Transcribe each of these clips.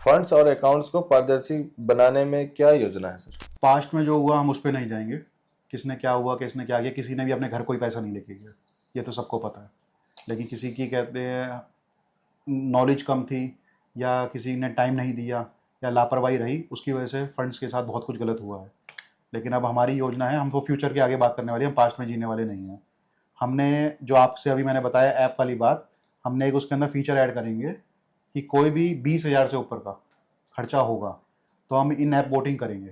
Funds और accounts को पारदर्शी बनाने में क्या योजना है सर? पास्ट में जो हुआ हम उस पर नहीं जाएंगे। किसने क्या हुआ, किसने क्या किया, किसी ने भी अपने घर कोई पैसा नहीं लेके गया, ये तो सबको पता है। लेकिन किसी की कहते हैं नॉलेज कम थी, या किसी ने टाइम नहीं दिया, या लापरवाही रही, उसकी वजह से फंड्स के साथ बहुत कुछ गलत हुआ है। लेकिन अब हमारी योजना है, हम तो फ्यूचर के आगे बात करने वाले हैं, हम पास्ट में जीने वाले नहीं हैं। हमने जो आपसे अभी मैंने बताया ऐप वाली बात, हमने एक उसके अंदर फीचर ऐड करेंगे कि कोई भी 20,000 से ऊपर का खर्चा होगा तो हम इन ऐप वोटिंग करेंगे।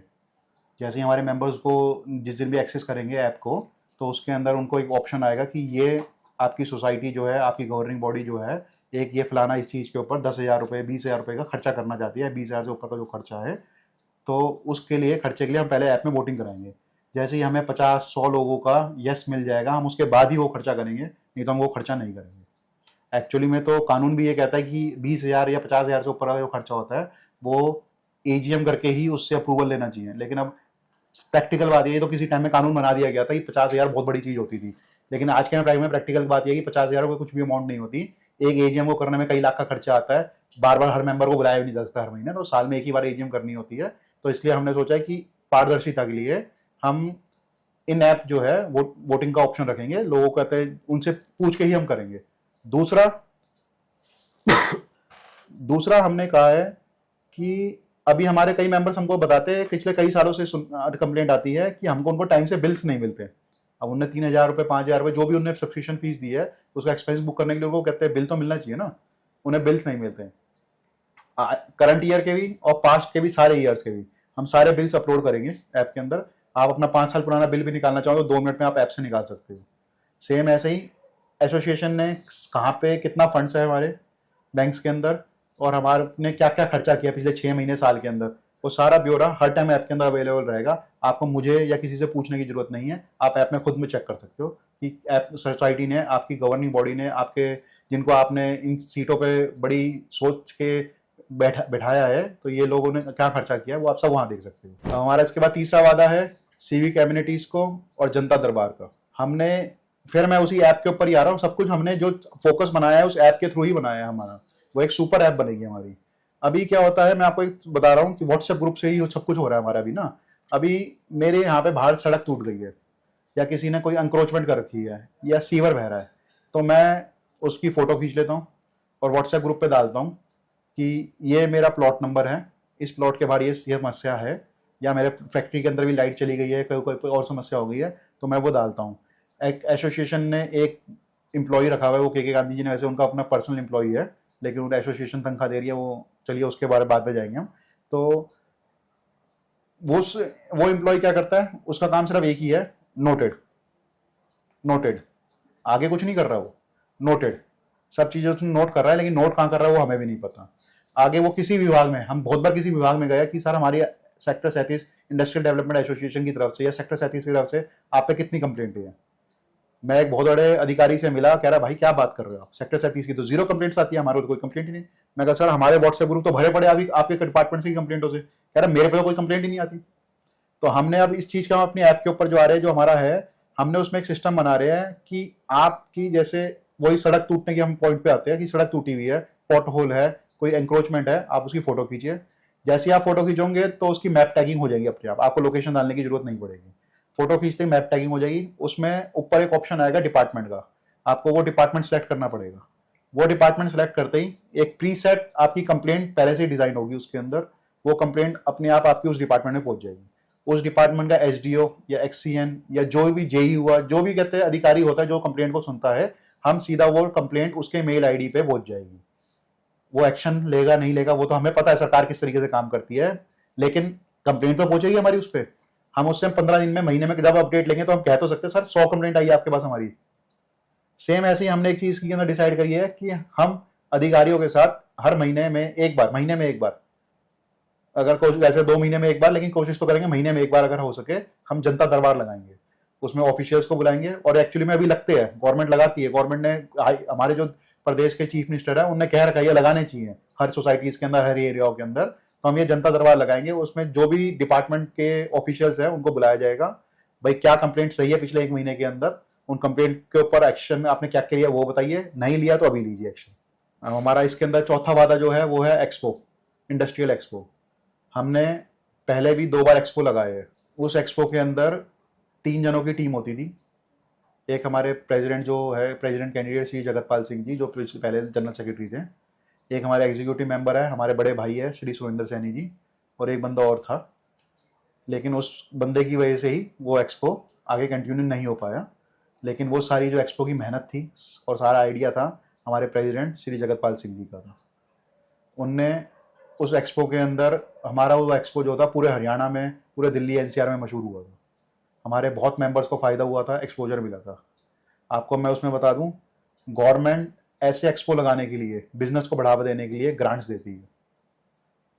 जैसे ही हमारे मेंबर्स को जिस दिन भी एक्सेस करेंगे ऐप को, तो उसके अंदर उनको एक ऑप्शन आएगा कि ये आपकी सोसाइटी जो है, आपकी गवर्निंग बॉडी जो है, एक ये फलाना इस चीज़ के ऊपर 10,000 रुपये 20,000 रुपये का खर्चा करना चाहती है, 20,000 से ऊपर का जो खर्चा है, तो उसके लिए खर्चे के लिए हम पहले ऐप में वोटिंग कराएंगे। जैसे ही हमें 50-100 लोगों का यस मिल जाएगा, हम उसके बाद ही वो खर्चा करेंगे, नहीं तो हम वो खर्चा नहीं करेंगे। एक्चुअली में तो कानून भी ये कहता है कि 20,000 या 50,000 से ऊपर का जो खर्चा होता है वो एजीएम करके ही उससे अप्रूवल लेना चाहिए। लेकिन अब प्रैक्टिकल बात ये तो किसी टाइम में कानून बना दिया गया था कि 50,000 बहुत बड़ी चीज होती थी, लेकिन आज के टाइम में प्रैक्टिकल बात ये है कि 50,000 को कुछ भी अमाउंट नहीं होती। एक एजीएम को करने में कई लाख का खर्चा आता है, बार बार हर मेंबर को बुलाया भी नहीं जा सकता हर महीने, तो साल में एक ही बार एजीएम करनी होती है। तो इसलिए हमने सोचा है कि पारदर्शिता के लिए हम इन ऐप जो है वोटिंग का ऑप्शन रखेंगे, लोगों को कहते हैं उनसे पूछ के ही हम करेंगे। दूसरा दूसरा हमने कहा है कि अभी हमारे कई मेंबर्स हमको बताते हैं, पिछले कई सालों से कंप्लेंट आती है कि हमको उनको टाइम से बिल्स नहीं मिलते। अब उन्हें 3,000 रुपये 5,000 रुपये जो भी उन्हें सब्सक्रिप्शन फीस दी है, उसका एक्सपेंस बुक करने के लिए उनको कहते हैं बिल तो मिलना चाहिए ना, उन्हें बिल्स नहीं मिलते। करंट ईयर के भी और पास्ट के भी, सारे ईयर्स के भी हम सारे बिल्स अपलोड करेंगे ऐप के अंदर। आप अपना 5 साल पुराना बिल भी निकालना चाहो तो 2 मिनट में आप ऐप से निकाल सकते हो। सेम ऐसे ही एसोसिएशन ने कहाँ पे कितना फंड्स है हमारे बैंक्स के अंदर, और हमारे ने क्या क्या खर्चा किया पिछले 6 महीने साल के अंदर, वो सारा ब्यौरा हर टाइम ऐप के अंदर अवेलेबल रहेगा। आपको मुझे या किसी से पूछने की जरूरत नहीं है, आप ऐप में खुद में चेक कर सकते हो कि ऐप सोसाइटी ने, आपकी गवर्निंग बॉडी ने, आपके जिनको आपने इन सीटों पे बड़ी सोच के बैठाया है, तो ये लोगों ने क्या खर्चा किया है वो आप सब वहां देख सकते हो। तो हमारा इसके बाद तीसरा वादा है सिविक कम्युनिटीज को और जनता दरबार का। हमने फिर मैं उसी ऐप के ऊपर ही आ रहा हूँ, सब कुछ हमने जो फोकस बनाया है उस ऐप के थ्रू ही बनाया है। हमारा वो एक सुपर ऐप बनेगी हमारी। अभी क्या होता है, मैं आपको एक बता रहा हूँ कि व्हाट्सएप ग्रुप से ही सब कुछ हो रहा है हमारा अभी ना। अभी मेरे यहाँ पे बाहर सड़क टूट गई है, या किसी ने कोई अंक्रोचमेंट कर रखी है, या सीवर बह रहा है, तो मैं उसकी फोटो खींच लेता हूँ और व्हाट्सएप ग्रुप पे डालता हूँ कि ये मेरा प्लॉट नंबर है, इस प्लॉट के बाहर ये समस्या है, या मेरे फैक्ट्री के अंदर भी लाइट चली गई है, कोई और समस्या हो गई है, तो मैं वो डालता हूँ। एक एसोसिएशन ने एक एम्प्लॉय रखा हुआ है, वो के गांधी जी ने, वैसे उनका अपना पर्सनल एम्प्लॉय है, लेकिन उनका एसोसिएशन तनख्वाह दे रही है, वो चलिए उसके बारे में बाद में जाएंगे हम। तो वो एम्प्लॉय क्या करता है, उसका काम सिर्फ एक ही है, नोटेड। नोटेड, आगे कुछ नहीं कर रहा वो, नोटेड सब चीजें उसने नोट कर रहा है, लेकिन नोट कहाँ कर रहा है वो हमें भी नहीं पता। आगे वो किसी विभाग में, हम बहुत बार किसी विभाग में गए कि सर हमारी सेक्टर 37 इंडस्ट्रियल डेवलपमेंट एसोसिएशन की तरफ से या सेक्टर 37 की तरफ से आप पे कितनी कंप्लेंट है। मैं एक बहुत बड़े अधिकारी से मिला, कह रहा भाई क्या बात कर रहे हो आप, सेक्टर 37 की तो 0 कंप्लेंट्स आती है, हमारे तो कोई कंप्लेंट ही नहीं। मैं कहा सर हमारे व्हाट्सएप ग्रुप तो भरे पड़े अभी आपके डिपार्टमेंट से कंप्लेंट हो से। कह रहा मेरे पे तो कोई कंप्लेंट ही नहीं आती। तो हमने अब इस चीज का, हम अपनी ऐप के ऊपर जो आ रहे हैं, जो हमारा है, हमने उसमें एक सिस्टम बना रहे हैं कि आपकी जैसे वही सड़क टूटने के हम पॉइंट पे आते हैं कि सड़क टूटी हुई है, पॉट होल है, कोई एंक्रोचमेंट है, आप उसकी फोटो खींचिए। जैसे ही आप फोटो खींचोगे तो उसकी मैप टैगिंग हो जाएगी अपने आप, आपको लोकेशन डालने की जरूरत नहीं पड़ेगी। फोटो खींचते ही मैप टैगिंग हो जाएगी। उसमें ऊपर एक ऑप्शन आएगा डिपार्टमेंट का, आपको वो डिपार्टमेंट सेलेक्ट करना पड़ेगा। वो डिपार्टमेंट सेलेक्ट करते ही एक प्रीसेट आपकी कंप्लेंट पहले से डिजाइन होगी उसके अंदर, वो कंप्लेंट अपने आप आपकी उस डिपार्टमेंट में पहुंच जाएगी। उस डिपार्टमेंट का एसडीओ या एक्ससीएन या जो भी जेई हुआ, जो भी कहते हैं अधिकारी होता है जो कंप्लेंट को सुनता है, हम सीधा वो कंप्लेंट उसके मेल आईडी पे पहुंच जाएगी। वो एक्शन लेगा नहीं लेगा वो तो हमें पता है सरकार किस तरीके से काम करती है, लेकिन कंप्लेंट तो पहुंचेगी हमारी उस पर। हम उससे 15 दिन में, महीने में जब अपडेट लेंगे तो हम कह तो सकते हैं सर 100 कंप्लेंट आई है आपके पास हमारी। सेम ऐसे ही हमने एक चीज के अंदर डिसाइड करी है कि हम अधिकारियों के साथ हर महीने में एक बार, अगर कोशिश वैसे 2 महीने में एक बार, लेकिन कोशिश तो करेंगे महीने में एक बार अगर हो सके, हम जनता दरबार लगाएंगे। उसमें ऑफिशियल्स को बुलाएंगे, और एक्चुअली में अभी लगते हैं, गवर्नमेंट लगाती है, गवर्नमेंट ने, हमारे जो प्रदेश के चीफ मिनिस्टर है उनने कह रखा है ये लगाने चाहिए हर सोसाइटीज के अंदर, हर एरियाओं के अंदर। तो हम ये जनता दरबार लगाएंगे, उसमें जो भी डिपार्टमेंट के ऑफिशियल्स हैं उनको बुलाया जाएगा। भाई क्या कंप्लेंट सही है पिछले 1 महीने के अंदर, उन कंप्लेंट के ऊपर एक्शन आपने क्या क्या लिया वो बताइए, नहीं लिया तो अभी लीजिए एक्शन। हमारा इसके अंदर चौथा वादा जो है वो है एक्सपो। Industrial expo. हमने पहले भी 2 बार एक्सपो लगाए हैं। उस एक्सपो के अंदर 3 जनों की टीम होती थी। एक हमारे प्रेसिडेंट जो है, प्रेसिडेंट कैंडिडेट श्री जगतपाल सिंह जी, जो पहले जनरल सेक्रेटरी थे। एक हमारे एग्जीक्यूटिव मेंबर है, हमारे बड़े भाई है श्री सुरेंद्र सैनी जी, और एक बंदा और था, लेकिन उस बंदे की वजह से ही वो एक्सपो आगे कंटिन्यू नहीं हो पाया। लेकिन वो सारी जो एक्सपो की मेहनत थी और सारा आइडिया था हमारे प्रेसिडेंट श्री जगतपाल सिंह जी का था। उनने उस एक्सपो के अंदर, हमारा वो एक्सपो जो था पूरे हरियाणा में, पूरे दिल्ली एनसीआर में मशहूर हुआ था। हमारे बहुत मेंबर्स को फ़ायदा हुआ था, एक्सपोजर मिला था। आपको मैं उसमें बता दूं, गवर्नमेंट ऐसे एक्सपो लगाने के लिए, बिजनेस को बढ़ावा देने के लिए ग्रांट्स देती है।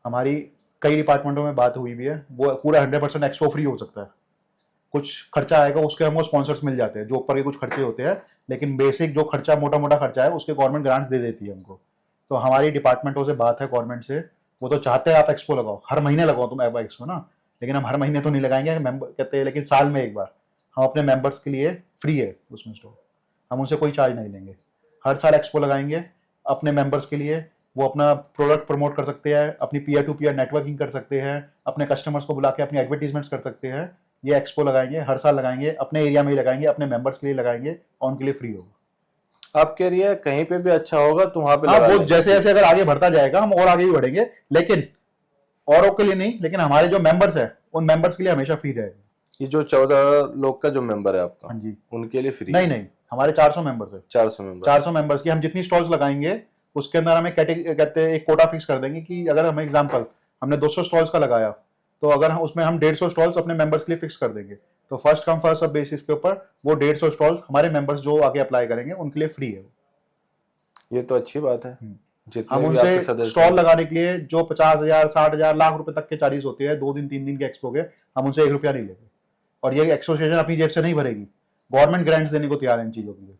हमारी कई डिपार्टमेंटों में बात हुई भी है, वो पूरा 100% एक्सपो फ्री हो सकता है। कुछ खर्चा आएगा उसके हमको स्पॉन्सर्स मिल जाते हैं, जो ऊपर के कुछ खर्चे होते हैं, लेकिन बेसिक जो खर्चा, मोटा मोटा खर्चा है, उसके गवर्नमेंट ग्रांट्स दे देती है हमको। तो हमारी डिपार्टमेंटों से बात है गवर्नमेंट से, वो तो चाहते हैं आप एक्सपो लगाओ, हर महीने लगाओ तुम एक्सपो ना, लेकिन हम हर महीने तो नहीं लगाएंगे, मेंबर कहते हैं, लेकिन साल में एक बार हम अपने मेंबर्स के लिए फ्री है उसमें स्टॉल, हम उनसे कोई चार्ज नहीं लेंगे। हर साल एक्सपो लगाएंगे अपने मेंबर्स के लिए, वो अपना प्रोडक्ट प्रमोट कर सकते हैं, अपनी पीयर टू पीयर नेटवर्किंग कर सकते हैं, अपने कस्टमर्स को बुला के अपनी एडवर्टीजमेंट्स कर सकते हैं। ये एक्सपो लगाएंगे, हर साल लगाएंगे, अपने एरिया में ही लगाएंगे, अपने मेंबर्स के लिए लगाएंगे, और उनके लिए फ्री होगा। आपके एरिया कहीं पे भी अच्छा होगा तो वहां पे हाँ, लगा वो लेंगे। जैसे जैसे अगर आगे बढ़ता जाएगा हम और आगे भी बढ़ेंगे, लेकिन औरों के लिए नहीं, लेकिन हमारे जो मेंबर्स है उन मेंबर्स के लिए हमेशा फ्री रहेगा। ये जो 14 लोग का जो मेंबर है आपका, हाँ जी, उनके लिए फ्री? नहीं, हमारे 400 मेंबर्स है। 400 मेंबर? 400 मेंबर्स की हम जितनी स्टॉल्स लगाएंगे उसके अंदर हमें कहते हैं एक कोटा फिक्स कर देंगे कि अगर हमें एग्जांपल हमने 200 स्टॉल्स का लगाया, तो अगर हम उसमें हम 150 स्टॉल्स अपने मेंबर्स के लिए फिक्स कर देंगे, तो first come first serve basis के ऊपर वो 150 स्टॉल्स हमारे मेंबर्स जो आगे अप्लाई करेंगे उनके लिए फ्री है। ये तो अच्छी बात है। जितने हम भी उनसे आपके सदस्य स्टॉल लगाने के लिए जो 50,000, 60,000, लाख रुपए तक के चार्जेस होते हैं 2 दिन 3 दिन के एक्सपो के, हम उनसे 1 रुपया नहीं लेंगे। और ये एसोसिएशन अपनी जेब से नहीं भरेगी, गवर्नमेंट ग्रांट्स देने को तैयार है इन चीजों के लिए।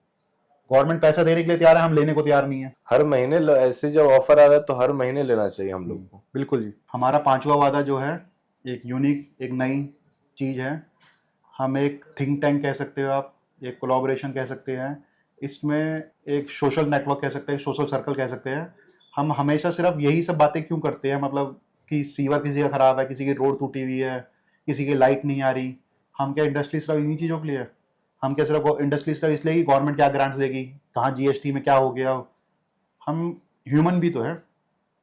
गवर्नमेंट पैसा देने के लिए तैयार है, हम लेने को तैयार नहीं है। हर महीने ऐसे जब ऑफर आ रहा है तो हर महीने लेना चाहिए हम लोग को। बिल्कुल जी। हमारा 5वां वादा जो है, एक यूनिक, एक नई चीज है। हम एक थिंक टैंक कह सकते हो आप, एक कोलैबोरेशन कह सकते हैं, इसमें एक सोशल नेटवर्क कह सकते हैं, सोशल सर्कल कह सकते हैं। हम हमेशा सिर्फ यही सब बातें क्यों करते हैं, मतलब कि सीवर किसी का खराब है, किसी की रोड टूटी हुई है, किसी की लाइट नहीं आ रही, हम क्या इंडस्ट्री सिर्फ इन्हीं चीज़ों के लिए है? हम क्या सिर्फ इंडस्ट्री सिर्फ इसलिए कि गवर्नमेंट क्या ग्रांट्स देगी, कहाँ जीएसटी में क्या हो गया? हम ह्यूमन भी तो है,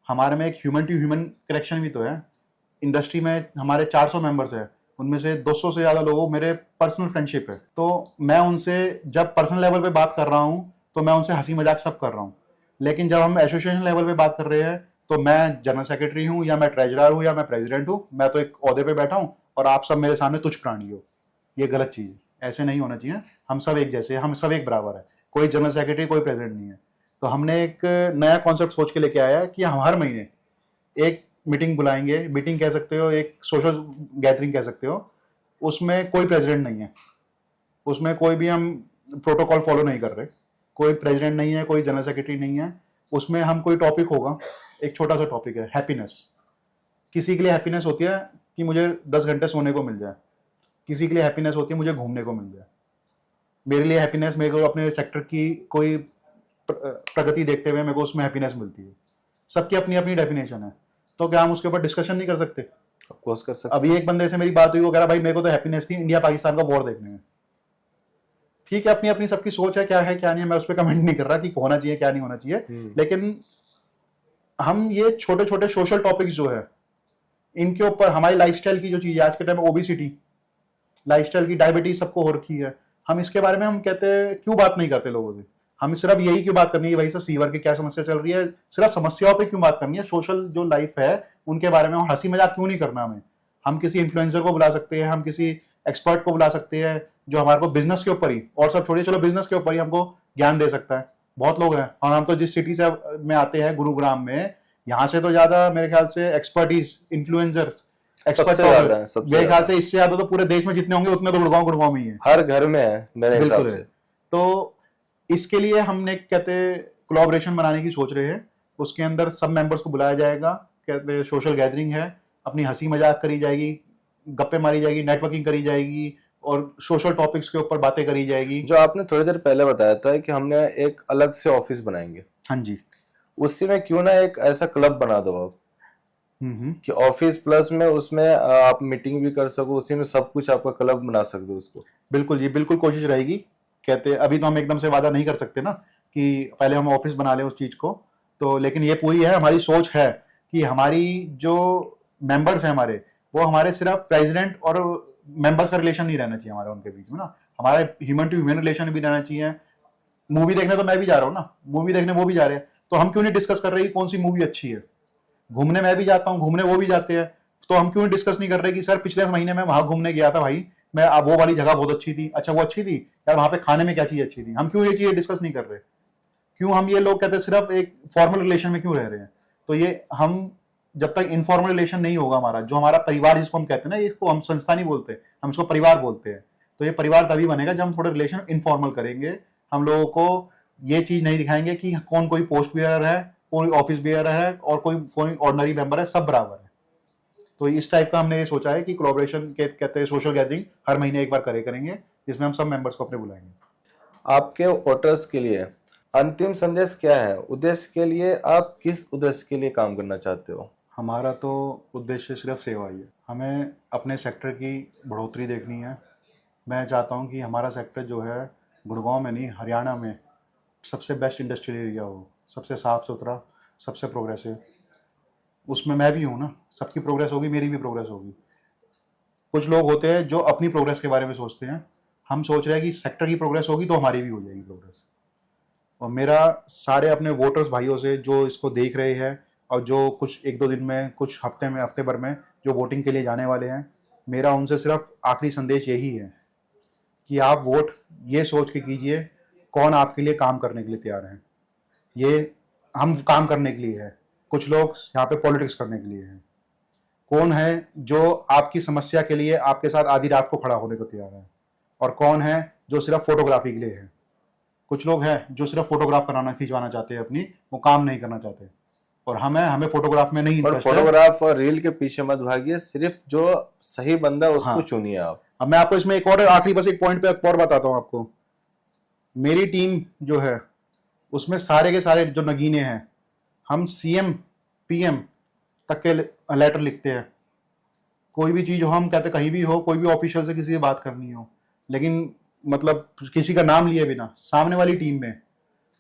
हमारे में एक ह्यूमन टू ह्यूमन कनेक्शन भी तो है। इंडस्ट्री में हमारे 400 मेंबर्स हैं, उनमें से 200 से ज़्यादा लोगों मेरे पर्सनल फ्रेंडशिप है। तो मैं उनसे जब पर्सनल लेवल पे बात कर रहा हूँ तो मैं उनसे हंसी मजाक सब कर रहा हूँ, लेकिन जब हम एसोसिएशन लेवल पे बात कर रहे हैं तो मैं जनरल सेक्रेटरी हूँ या मैं ट्रेजरर हूँ या मैं प्रेसिडेंट हूँ, मैं तो एक ओहदे पे बैठा हूँ और आप सब मेरे सामने तुच्छ प्राणी हो। ये गलत चीज़ है, ऐसे नहीं होना चाहिए। हम सब एक जैसे, हम सब एक बराबर है, कोई जनरल सेक्रेटरी कोई प्रेसिडेंट नहीं है। तो हमने एक नया कॉन्सेप्ट सोच के लेके आया कि हम हर महीने एक मीटिंग बुलाएंगे, मीटिंग कह सकते हो, एक सोशल गैदरिंग कह सकते हो। उसमें कोई प्रेसिडेंट नहीं है, उसमें कोई भी हम प्रोटोकॉल फॉलो नहीं कर रहे, कोई प्रेसिडेंट नहीं है, कोई जनरल सेक्रेटरी नहीं है। उसमें हम कोई टॉपिक होगा, एक छोटा सा टॉपिक है हैप्पीनेस। किसी के लिए हैप्पीनेस होती है कि मुझे 10 घंटे सोने को मिल जाए, किसी के लिए हैप्पीनेस होती है मुझे घूमने को मिल जाए। मेरे लिए हैप्पीनेस, मेरे को अपने सेक्टर की कोई प्रगति देखते हुए मेरे को उसमें हैप्पीनेस मिलती है। सबकी अपनी अपनी डेफिनेशन है, तो क्या हम उसके ऊपर डिस्कशन नहीं कर सकते? ऑफकोर्स कर सकते। अभी एक बंदे से मेरी बात हुई, वो कह रहा भाई मेरे को तो हैप्पीनेस थी इंडिया पाकिस्तान का वॉर देखने में। ठीक है, अपनी अपनी सबकी सोच है, क्या नहीं है, मैं उस पर कमेंट नहीं कर रहा कि होना चाहिए क्या नहीं होना चाहिए, लेकिन हम ये छोटे छोटे सोशल टॉपिक्स जो है इनके ऊपर, हमारी लाइफस्टाइल की जो चीज है आज के टाइम में, ओबेसिटी, लाइफस्टाइल की डायबिटीज सबको हो रखी है, हम इसके बारे में हम कहते हैं क्यों बात नहीं करते लोगों से? हम सिर्फ यही क्यों बात करनी है भाई सर, सीवर की क्या समस्या चल रही है, सिर्फ समस्याओं पे क्यों बात करनी है? सोशल जो लाइफ है उनके बारे में हंसी मजाक क्यों नहीं करना हमें? हम किसी इन्फ्लुएंसर को बुला सकते हैं, हम किसी एक्सपर्ट को बुला सकते हैं जो हमारे को बिजनेस के ऊपर ही, और सब छोड़िए, चलो बिजनेस के ऊपर ही हमको ज्ञान दे सकता है। बहुत लोग हैं, और हम तो जिस सिटी से में आते हैं, गुरुग्राम में, यहाँ से तो ज्यादा मेरे ख्याल से एक्सपर्टीज, इन्फ्लुएंसर्स, सबसे ज्यादा है, मेरे ख्याल से इससे ज्यादा तो पूरे देश में जितने होंगे उतने तो गुड़गांव में ही है, हर घर में है मेरे हिसाब से। तो इसके लिए हमने कहते कोलैबोरेशन बनाने की सोच रहे हैं। उसके अंदर सब मेंबर्स को बुलाया जाएगा, कहते सोशल गैदरिंग है, अपनी हंसी मजाक करी जाएगी, गप्पे मारी जाएगी, नेटवर्किंग करी जाएगी, और सोशल टॉपिक्स के ऊपर बातें करी जाएगी। जो आपने थोड़ी देर पहले बताया था कि हमने एक अलग से ऑफिस बनाएंगे, हाँ जी, उसी में क्यों ना एक ऐसा क्लब बना दो आप कि ऑफिस प्लस में उसमें आप मीटिंग भी कर सको, उसी में सब कुछ आपका क्लब बना सकते हो उसको। बिल्कुल जी, बिल्कुल कोशिश रहेगी। कहते अभी तो हम एकदम से वादा नहीं कर सकते ना कि पहले हम ऑफिस बना लें उस चीज़ को, तो लेकिन ये पूरी है हमारी सोच है कि हमारी जो मेंबर्स हैं हमारे, वो हमारे सिर्फ प्रेसिडेंट और मेंबर्स का रिलेशन नहीं रहना चाहिए हमारे उनके बीच में ना, हमारे ह्यूमन टू ह्यूमन रिलेशन भी रहना चाहिए। मूवी देखने तो मैं भी जा रहा हूँ ना, मूवी देखने वो भी जा रहे हैं, तो हम क्यों नहीं डिस्कस कर रहे कि कौन सी मूवी अच्छी है। घूमने मैं भी जाता हूँ, घूमने वो भी जाते हैं, तो हम क्यों डिस्कस नहीं कर रहे कि सर पिछले महीने में वहां घूमने गया था भाई, मैं वो वाली जगह बहुत अच्छी थी, अच्छा वो अच्छी थी यार, वहां पे खाने में क्या चीज अच्छी थी, हम क्यों ये चीजें डिस्कस नहीं कर रहे। क्यों हम ये लोग कहते हैं सिर्फ एक फॉर्मल रिलेशन में क्यों रह रहे हैं। तो ये हम जब तक इनफॉर्मल रिलेशन नहीं होगा हमारा, जो हमारा परिवार जिसको हम कहते हैं ना, इसको हम संस्था नहीं बोलते, हम इसको परिवार बोलते हैं। तो ये परिवार तभी बनेगा जब हम थोड़ा रिलेशन इनफॉर्मल करेंगे, हम लोगों को ये चीज नहीं दिखाएंगे कि कौन कोई पोस्ट बेयरर है, कोई ऑफिस बेयरर है और कोई ऑर्डिनरी मेंबर है, सब बराबर है। तो इस टाइप का हमने ये सोचा है कि कोलैबोरेशन के कहते हैं सोशल गैदरिंग हर महीने एक बार करेंगे, जिसमें हम सब मेंबर्स को अपने बुलाएंगे। आपके वोटर्स के लिए अंतिम संदेश क्या है? उद्देश्य के लिए आप किस उद्देश्य के लिए काम करना चाहते हो? हमारा तो उद्देश्य सिर्फ सेवा ही है, हमें अपने सेक्टर की बढ़ोतरी देखनी है। मैं चाहता हूँ कि हमारा सेक्टर जो है गुड़गांव में नहीं, हरियाणा में सबसे बेस्ट इंडस्ट्रियल एरिया हो, सबसे साफ सुथरा, सबसे प्रोग्रेसिव। उसमें मैं भी हूँ ना, सबकी प्रोग्रेस होगी, मेरी भी प्रोग्रेस होगी। कुछ लोग होते हैं जो अपनी प्रोग्रेस के बारे में सोचते हैं, हम सोच रहे हैं कि सेक्टर की प्रोग्रेस होगी तो हमारी भी हो जाएगी प्रोग्रेस। और मेरा सारे अपने वोटर्स भाइयों से जो इसको देख रहे हैं और जो कुछ एक दो दिन में, कुछ हफ्ते भर में जो वोटिंग के लिए जाने वाले हैं, मेरा उनसे सिर्फ आखिरी संदेश यही है कि आप वोट ये सोच के कीजिए कौन आपके लिए काम करने के लिए तैयार है। ये हम काम करने के लिए है, कुछ लोग यहाँ पे पॉलिटिक्स करने के लिए हैं। कौन है जो आपकी समस्या के लिए आपके साथ आधी रात को खड़ा होने को तैयार है, और कौन है जो सिर्फ फोटोग्राफी के लिए है। कुछ लोग हैं जो सिर्फ फोटोग्राफ कराना खिंचवाना चाहते हैं अपनी, वो काम नहीं करना चाहते। और हमें फोटोग्राफ में नहीं और इंटरेस्ट है। फोटोग्राफ और रील के पीछे मत भागिए, सिर्फ जो सही बंदा है उसको हाँ। चुनिए आप। अब मैं आपको इसमें एक और आखिरी बस एक पॉइंट पे एक और बताता हूँ आपको। मेरी टीम जो है उसमें सारे के सारे जो नगीने हैं, हम सीएम पीएम तक के लेटर लिखते हैं। कोई भी चीज हो, हम कहते कहीं भी हो, कोई भी ऑफिशियल से किसी से बात करनी हो, लेकिन मतलब किसी का नाम लिए बिना सामने वाली टीम में,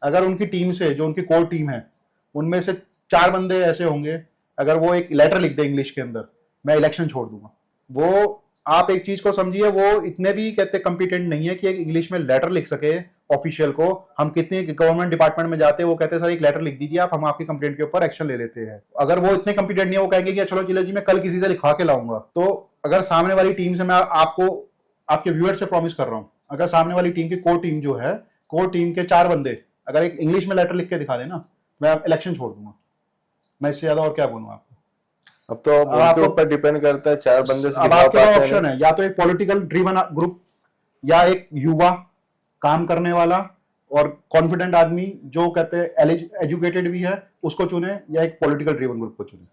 अगर उनकी टीम से जो उनकी कोर टीम है उनमें से 4 बंदे ऐसे होंगे, अगर वो एक लेटर लिख दे इंग्लिश के अंदर, मैं इलेक्शन छोड़ दूंगा। वो आप एक चीज को समझिए, वो इतने भी कहते कॉम्पिटेंट नहीं है कि एक इंग्लिश में लेटर लिख सके ऑफिशियल को। हम कितने गवर्नमेंट डिपार्टमेंट में जाते हैं, वो कहते हैं सर एक लेटर लिख दीजिए आप, हम आपकी कंप्लेंट के ऊपर एक्शन ले लेते हैं। अगर वो इतने कॉम्पिटेंट नहीं है, वो कहेंगे कि चलो जिले जी मैं कल किसी से लिखवा के लाऊंगा। तो अगर सामने वाली टीम से, मैं आपको आपके व्यूअर से प्रॉमिस कर रहा हूं, अगर सामने वाली टीम की कोर टीम जो है, कोर टीम के 4 बंदे अगर एक इंग्लिश में लेटर लिख के दिखा देना, मैं इलेक्शन छोड़ दूंगा। मैं इससे ज्यादा और क्या बोलूं आपको। अब तो उनके ऊपर डिपेंड करता है, 4 बंदे से अब आपके पास ऑप्शन है, या तो एक पॉलिटिकल ड्रिवन ग्रुप, या एक युवा काम करने वाला और कॉन्फिडेंट आदमी जो कहते हैं एजुकेटेड भी है उसको चुने, या एक पॉलिटिकल ड्रिवन ग्रुप को चुने।